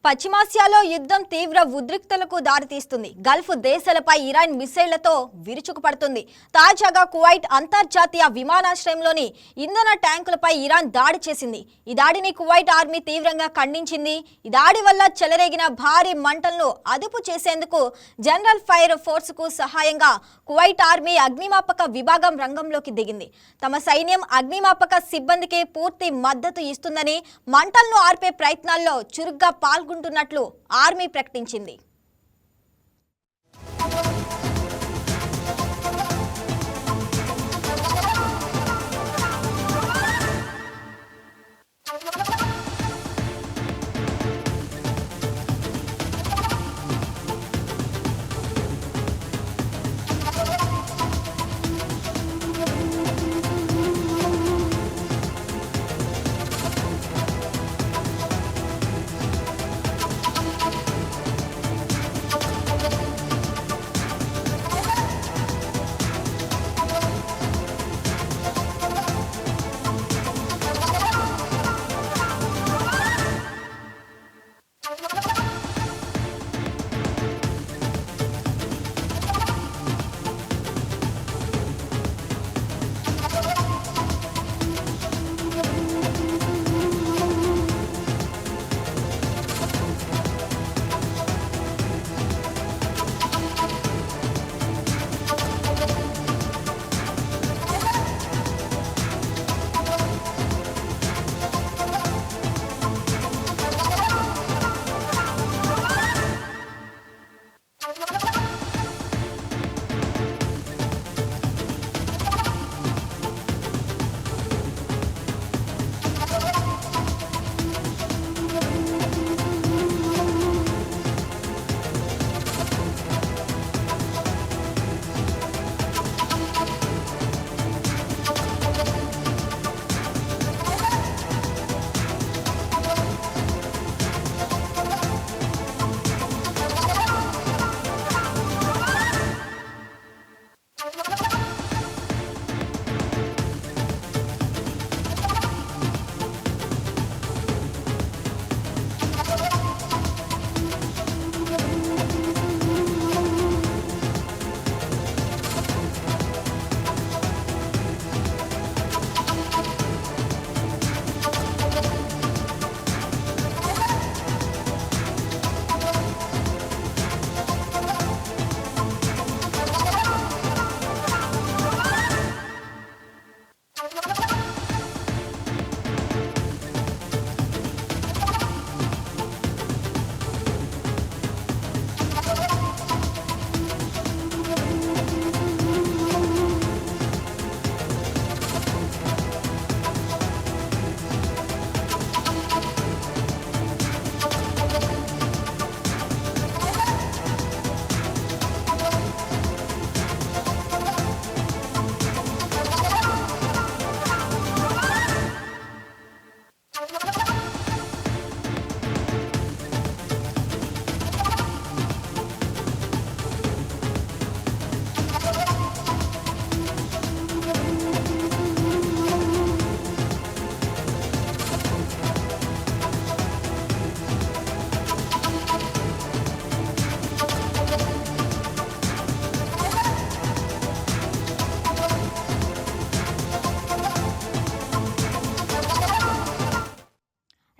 పశ్చిమాసియాలో యుద్ధం తీవ్ర ఉద్రిక్తలకు దారితీస్తుంది. గల్ఫ్ దేశాలపై ఇరాన్ మిసైళ్లతో విరుచుకుపడుతుంది. తాజాగా కువైట్ అంతర్జాతీయ విమానాశ్రయంలోని ఇంధన ట్యాంకులపై ఇరాన్ దాడి చేసింది. ఈ దాడిని కువైట్ ఆర్మీ తీవ్రంగా ఖండించింది. ఈ దాడి వల్ల చెలరేగిన భారీ మంటలను అదుపు చేసేందుకు జనరల్ ఫైర్ ఫోర్స్ కు సహాయంగా కువైట్ ఆర్మీ అగ్నిమాపక విభాగం రంగంలోకి దిగింది. తమ సైన్యం అగ్నిమాపక సిబ్బందికి పూర్తి మద్దతు ఇస్తుందని, మంటలను ఆర్పే ప్రయత్నాల్లో చురుగ్గా పాల్గొంటున్నట్లు ఆర్మీ ప్రకటించింది.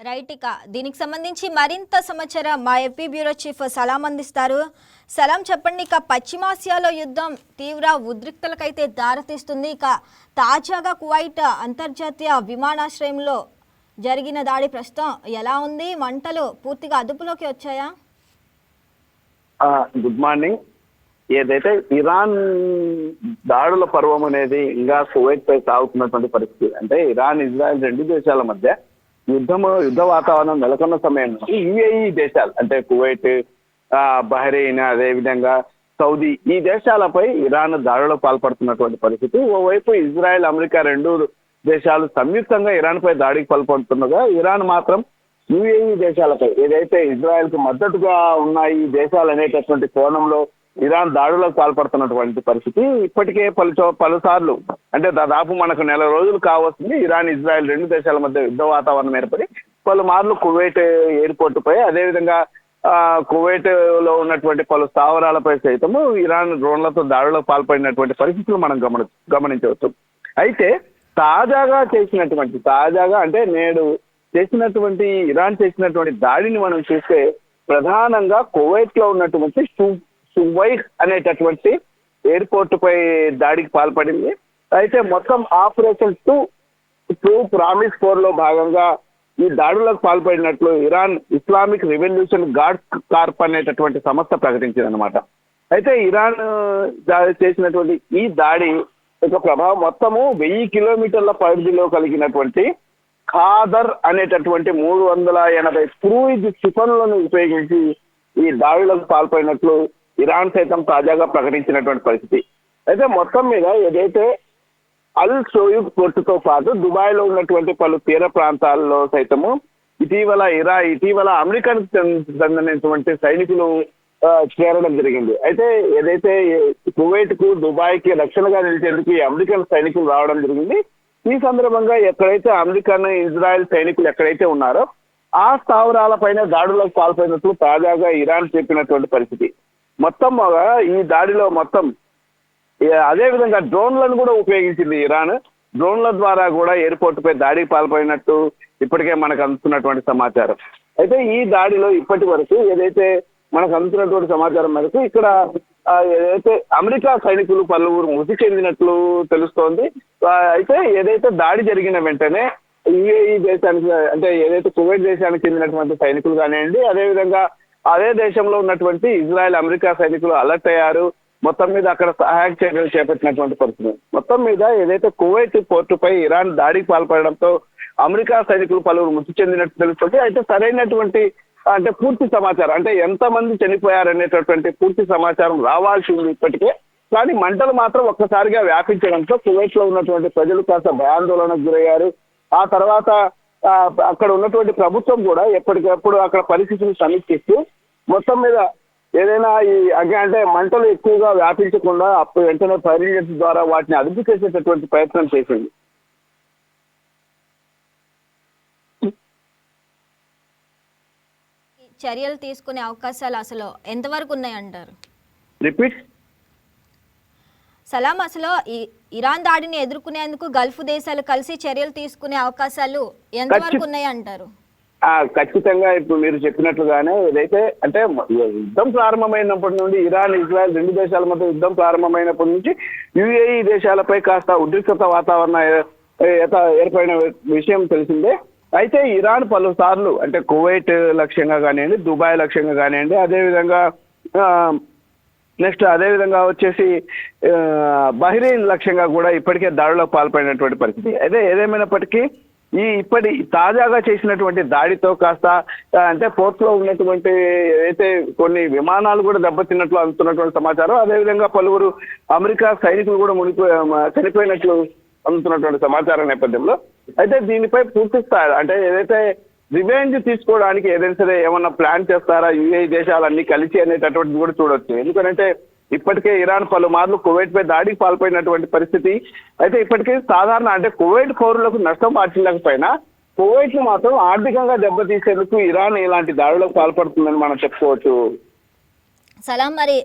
రైట్, ఇక దీనికి సంబంధించి మరింత సమాచారం మా ఏపీ బ్యూరో చీఫ్ సలాం అందిస్తారు. సలాం, చెప్పండి. ఇక పశ్చిమాసియాలో యుద్ధం తీవ్ర ఉద్రిక్తలకైతే దారితీస్తుంది. ఇక తాజాగా కువైట్ అంతర్జాతీయ విమానాశ్రయంలో జరిగిన దాడి ప్రస్తుతం ఎలా ఉంది? మంటలు పూర్తిగా అదుపులోకి వచ్చాయా? Good morning. ఏదైతే ఇరాన్ దాడుల పర్వం అనేది ఇంకా కువైట్ పై సాగుతున్నటువంటి పరిస్థితి, అంటే ఇరాన్ ఇజ్రాయెల్ రెండు దేశాల మధ్య యుద్ధ వాతావరణం నెలకొన్న సమయంలో యుఏఈ దేశాలు అంటే కువైట్, బహ్రెయిన్, అదేవిధంగా సౌదీ, ఈ దేశాలపై ఇరాన్ దాడులకు పాల్పడుతున్నటువంటి పరిస్థితి. ఓవైపు ఇజ్రాయెల్, అమెరికా రెండు దేశాలు సంయుక్తంగా ఇరాన్ పై దాడికి పాల్పడుతుండగా, ఇరాన్ మాత్రం యుఏఈ దేశాలపై ఏదైతే ఇజ్రాయెల్ కు మద్దతుగా ఉన్నాయి ఈ దేశాలు అనేటటువంటి కోణంలో ఇరాన్ దాడులకు పాల్పడుతున్నటువంటి పరిస్థితి. ఇప్పటికే పలుసార్లు అంటే దాదాపు మనకు నెల రోజులు కావస్తుంది ఇరాన్ ఇజ్రాయెల్ రెండు దేశాల మధ్య యుద్ధ వాతావరణం ఏర్పడి పలుమార్లు కువైట్ ఎయిర్పోర్ట్ పై అదేవిధంగా కువైట్ లో ఉన్నటువంటి పలు స్థావరాలపై సైతము ఇరాన్ డ్రోన్లతో దాడులకు పాల్పడినటువంటి పరిస్థితులు మనం గమనించవచ్చు. అయితే తాజాగా అంటే నేడు చేసినటువంటి ఇరాన్ చేసినటువంటి దాడిని మనం చూస్తే ప్రధానంగా కువైట్ లో ఉన్నటువంటి సువైహ్ అనేటటువంటి ఎయిర్పోర్ట్ పై దాడికి పాల్పడింది. అయితే మొత్తం ఆపరేషన్ టూ ప్రామిస్ 4 లో భాగంగా ఈ దాడులకు పాల్పడినట్లు Iran Islamic revolution guards Corp అనేటటువంటి సంస్థ ప్రకటించింది అనమాట. అయితే ఇరాన్ చేసినటువంటి ఈ దాడి యొక్క ప్రభావం మొత్తము 1000 కిలోమీటర్ల పరిధిలో కలిగినటువంటి ఖాదర్ అనేటటువంటి 380 క్రూయిజ్ క్షిపణులను ఉపయోగించి ఈ దాడులకు పాల్పడినట్లు ఇరాన్ సైతం తాజాగా ప్రకటించినటువంటి పరిస్థితి. అయితే మొత్తం మీద ఏదైతే అల్ షోయూబ్ పోర్టుతో పాటు దుబాయ్ లో ఉన్నటువంటి పలు తీర ప్రాంతాల్లో సైతము ఇటీవల అమెరికాకు చెందినటువంటి సైనికులు చేరడం జరిగింది. అయితే ఏదైతే కువైట్ కు దుబాయ్ కి రక్షణగా నిలిచేందుకు ఈ అమెరికన్ సైనికులు రావడం జరిగింది. ఈ సందర్భంగా ఎక్కడైతే అమెరికన్ ఇజ్రాయెల్ సైనికులు ఎక్కడైతే ఉన్నారో ఆ స్థావరాలపైన దాడులకు పాల్పడినట్లు తాజాగా ఇరాన్ చెప్పినటువంటి పరిస్థితి. మొత్తం ఈ దాడిలో అదే విధంగా డ్రోన్లను కూడా ఉపయోగించింది ఇరాన్. డ్రోన్ల ద్వారా కూడా ఎయిర్పోర్ట్ పై దాడికి పాల్పడినట్టు ఇప్పటికే మనకు అందుతున్నటువంటి సమాచారం. అయితే ఈ దాడిలో ఇప్పటి వరకు ఏదైతే మనకు అందుతున్నటువంటి సమాచారం మేరకు ఇక్కడ ఏదైతే అమెరికా సైనికులు పలువురు మృతి చెందినట్లు తెలుస్తోంది. అయితే ఏదైతే దాడి జరిగిన వెంటనే యుఏఈ దేశానికి అంటే ఏదైతే కువైట్ దేశానికి చెందినటువంటి సైనికులు కానివ్వండి, అదేవిధంగా అదే దేశంలో ఉన్నటువంటి ఇజ్రాయెల్ అమెరికా సైనికులు అలర్ట్ అయ్యారు. మొత్తం మీద అక్కడ సహాయక చర్యలు చేపట్టినటువంటి పరిస్థితి. మొత్తం మీద ఏదైతే కువైట్ పోర్టుపై ఇరాన్ దాడికి పాల్పడడంతో అమెరికా సైనికులు పలువురు మృతి చెందినట్టు తెలుస్తుంది. అయితే సరైనటువంటి అంటే పూర్తి సమాచారం అంటే ఎంతమంది చనిపోయారనేటటువంటి పూర్తి సమాచారం రావాల్సి ఉంది ఇప్పటికే. కానీ మంటలు మాత్రం ఒక్కసారిగా వ్యాపించడంతో కువైట్ లో ఉన్నటువంటి ప్రజలు కాస్త భయాందోళనకు గురయ్యారు. ఆ తర్వాత అక్కడ ఉన్నటువంటి ప్రభుత్వం కూడా ఎప్పటికప్పుడు అక్కడ పరిస్థితిని సమీక్షిస్తూ మొత్తం మీద ఏదైనా అంటే మంటలు ఎక్కువగా వ్యాపించకుండా అప్పుడు వెంటనే ఫైర్ ఇంజిన్స్ ద్వారా వాటిని అదుపు చేసేటటువంటి ప్రయత్నం చేసింది. చర్యలు తీసుకునే అవకాశాలు అసలు ఎంతవరకు ఉన్నాయంటారు? రిపీట్ సలాం, అసలు ఇరాన్ దాడిని ఎదుర్కొనేందుకు గల్ఫ్ దేశాలు కలిసి చర్యలు తీసుకునే అవకాశాలు ఎంతవరకు ఉన్నాయంటారు? ఖచ్చితంగా ఇప్పుడు మీరు చెప్పినట్లుగానే ఏదైతే అంటే యుద్ధం ప్రారంభమైనప్పటి నుండి ఇరాన్ ఇజ్రాయెల్ 2 దేశాల మధ్య యుద్ధం ప్రారంభమైనప్పటి నుంచి యుఏఈ దేశాలపై కాస్త ఉద్రిక్తత వాతావరణం ఏర్పడిన విషయం తెలిసిందే. అయితే ఇరాన్ పలుసార్లు అంటే కువైట్ లక్ష్యంగా కానివ్వండి, దుబాయ్ లక్ష్యంగా కానివ్వండి, అదేవిధంగా వచ్చేసి బహ్రెయిన్ లక్ష్యంగా కూడా ఇప్పటికే దాడులకు పాల్పడినటువంటి పరిస్థితి. అయితే ఏదేమైనప్పటికీ ఇప్పటి తాజాగా చేసినటువంటి దాడితో కాస్త అంటే పోర్ట్ లో ఉన్నటువంటి ఏదైతే కొన్ని విమానాలు కూడా దెబ్బతిన్నట్లు అందుతున్నటువంటి సమాచారం, అదేవిధంగా పలువురు అమెరికా సైనికులు కూడా చనిపోయినట్లు అందుతున్నటువంటి సమాచారం నేపథ్యంలో అయితే దీనిపై పూర్తి స్థాయి అంటే ఏదైతే రివెంజ్ తీసుకోవడానికి ఏదైనా సరే ఏమన్నా ప్లాన్ చేస్తారా యుఏఈ దేశాలన్నీ కలిసి అనేటటువంటిది కూడా చూడొచ్చు. ఎందుకంటే ఇప్పటికే ఇరాన్ పలుమార్లు కువైట్ పై దాడికి పాల్పడినటువంటి పరిస్థితి. అయితే ఇప్పటికే సాధారణ అంటే కువైట్ పౌరులకు నష్టం వాటిల్లకపోయినా కువైట్ ను మాత్రం ఆర్థికంగా దెబ్బతీసేందుకు ఇరాన్ ఇలాంటి దాడులకు పాల్పడుతుందని మనం చెప్పుకోవచ్చు. సలాం, మరి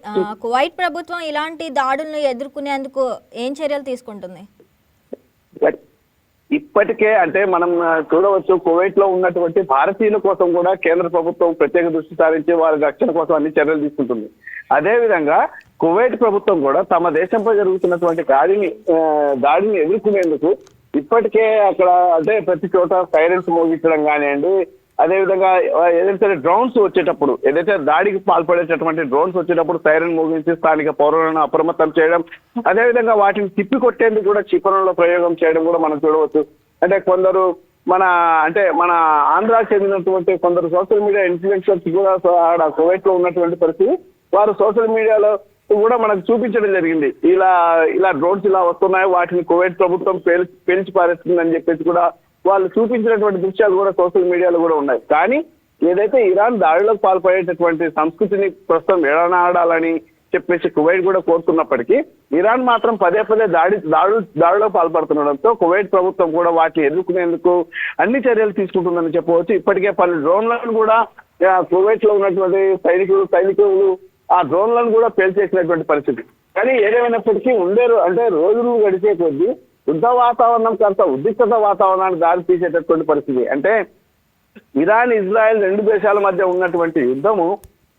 కువైట్ ప్రభుత్వం ఇలాంటి దాడులను ఎదుర్కొనేందుకు ఏం చర్యలు తీసుకుంటుంది? ఇప్పటికే అంటే మనం చూడవచ్చు కువైట్ లో ఉన్నటువంటి భారతీయుల కోసం కూడా కేంద్ర ప్రభుత్వం ప్రత్యేక దృష్టి సారించి వారి రక్షణ కోసం అన్ని చర్యలు తీసుకుంటుంది. అదేవిధంగా కువైట్ ప్రభుత్వం కూడా తమ దేశంపై జరుగుతున్నటువంటి దాడిని ఎదుర్కొనేందుకు ఇప్పటికే అక్కడ అంటే ప్రతి చోట సైరన్స్ మోగించడం కానివ్వండి, అదేవిధంగా ఏదైతే సరే డ్రోన్స్ వచ్చేటప్పుడు ఏదైతే దాడికి పాల్పడేటటువంటి డ్రోన్స్ వచ్చేటప్పుడు సైరన్ మోగించి స్థానిక పౌరులను అప్రమత్తం చేయడం, అదేవిధంగా వాటిని తిప్పి కొట్టేందుకు కూడా క్షిపణుల ప్రయోగం చేయడం కూడా మనం చూడవచ్చు. అంటే కొందరు మన ఆంధ్రాకి చెందినటువంటి కొందరు సోషల్ మీడియా ఇన్ఫ్లుయెన్సర్స్ కూడా ఆడ కువైట్ లో ఉన్నటువంటి పరిస్థితి వారు సోషల్ మీడియాలో కూడా మనకు చూపించడం జరిగింది. ఇలా డ్రోన్స్ ఇలా వస్తున్నాయి, వాటిని కువైట్ ప్రభుత్వం పేల్చి పారేస్తుందని చెప్పేసి కూడా వాళ్ళు చూపించినటువంటి దృశ్యాలు కూడా సోషల్ మీడియాలో కూడా ఉన్నాయి. కానీ ఏదైతే ఇరాన్ దాడులకు పాల్పడేటటువంటి సంస్కృతిని ప్రస్తుతం ఎడనాడాలని చెప్పేసి కువైట్ కూడా కోరుతున్నప్పటికీ ఇరాన్ మాత్రం పదే పదే దాడిలో పాల్పడుతుండడంతో కువైట్ ప్రభుత్వం కూడా వాటిని ఎదుర్కొనేందుకు అన్ని చర్యలు తీసుకుంటుందని చెప్పవచ్చు. ఇప్పటికే పలు డ్రోన్లను కూడా కువైట్ లో ఉన్నటువంటి సైనికులు ఆ డ్రోన్లను కూడా పేల్చేసినటువంటి పరిస్థితి. కానీ ఏదేమైనప్పటికీ అంటే రోజులు గడిచే కొద్దీ యుద్ధ వాతావరణం కాస్త ఉద్రిక్తత వాతావరణానికి దారి తీసేటటువంటి పరిస్థితి. అంటే ఇరాన్ ఇజ్రాయెల్ రెండు దేశాల మధ్య ఉన్నటువంటి యుద్ధము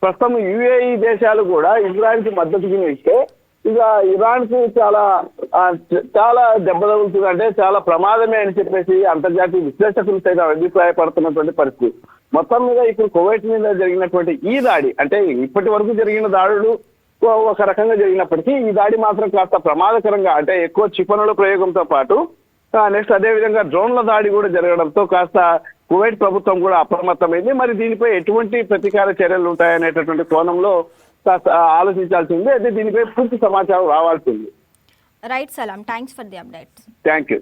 ప్రస్తుతం యుఏఈ దేశాలు కూడా ఇజ్రాయెల్ కి మద్దతు ఇస్తే ఇక ఇరాన్ కు చాలా దెబ్బ తగులుతుంది, అంటే చాలా ప్రమాదమే అని చెప్పేసి అంతర్జాతీయ విశ్లేషకులు సైతం అభిప్రాయపడుతున్నటువంటి పరిస్థితి. మొత్తం మీద ఇప్పుడు కువైట్ మీద జరిగినటువంటి ఈ దాడి, అంటే ఇప్పటి వరకు జరిగిన దాడులు ఒక రకంగా జరిగినప్పటికీ ఈ దాడి మాత్రం కాస్త ప్రమాదకరంగా, అంటే ఎక్కువ క్షిపణుల ప్రయోగంతో పాటు నెక్స్ట్ అదే విధంగా డ్రోన్ల దాడి కూడా జరగడంతో కాస్త కువైట్ ప్రభుత్వం కూడా అప్రమత్తమైంది. మరి దీనిపై ఎటువంటి ప్రతీకార చర్యలు ఉంటాయనేటటువంటి కోణంలో కాస్త ఆలోచించాల్సి ఉంది. అయితే దీనిపై పూర్తి సమాచారం రావాల్సి ఉంది. రైట్ సలాం, thanks for the updates. Thank you.